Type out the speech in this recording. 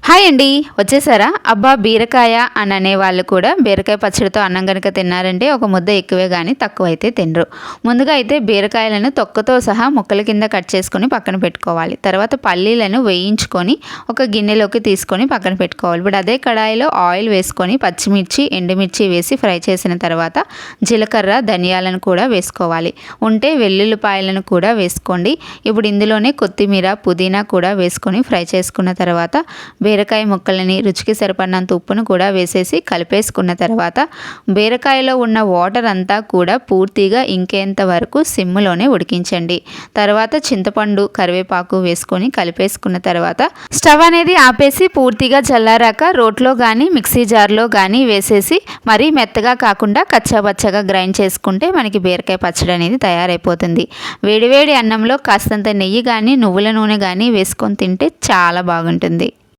Hi అండి, వచ్చేసారా? అబ్బా బీరకాయ అని అనేవాళ్ళు కూడా బీరకాయ పచ్చడితో అన్నం కనుక తిన్నారంటే ఒక ముద్ద ఎక్కువే కానీ తక్కువ అయితే తినరు. ముందుగా అయితే బీరకాయలను తొక్కతో సహా ముక్కల కింద కట్ చేసుకొని పక్కన పెట్టుకోవాలి. తర్వాత పల్లీలను వేయించుకొని ఒక గిన్నెలోకి తీసుకొని పక్కన పెట్టుకోవాలి. ఇప్పుడు అదే కడాయిలో ఆయిల్ వేసుకొని పచ్చిమిర్చి, ఎండుమిర్చి వేసి ఫ్రై చేసిన తర్వాత జీలకర్ర, ధనియాలను కూడా వేసుకోవాలి. ఉంటే వెల్లుల్లిపాయలను కూడా వేసుకోండి. ఇప్పుడు ఇందులోనే కొత్తిమీర, పుదీనా కూడా వేసుకొని ఫ్రై చేసుకున్న తర్వాత బీరకాయ ముక్కలని రుచికి సరిపడినంత ఉప్పును కూడా వేసేసి కలిపేసుకున్న తర్వాత బీరకాయలో ఉన్న వాటర్ అంతా కూడా పూర్తిగా ఇంకేంత వరకు సిమ్లోనే ఉడికించండి. తర్వాత చింతపండు, కరివేపాకు వేసుకొని కలిపేసుకున్న తర్వాత స్టవ్ అనేది ఆపేసి పూర్తిగా చల్లారాక రోట్లో కానీ మిక్సీ జార్లో కానీ వేసేసి మరీ మెత్తగా కాకుండా కచ్చాపచ్చగా గ్రైండ్ చేసుకుంటే మనకి బీరకాయ పచ్చడి అనేది తయారైపోతుంది. వేడివేడి అన్నంలో కాస్తంత నెయ్యి కానీ నువ్వుల నూనె కానీ వేసుకొని తింటే చాలా బాగుంటుంది.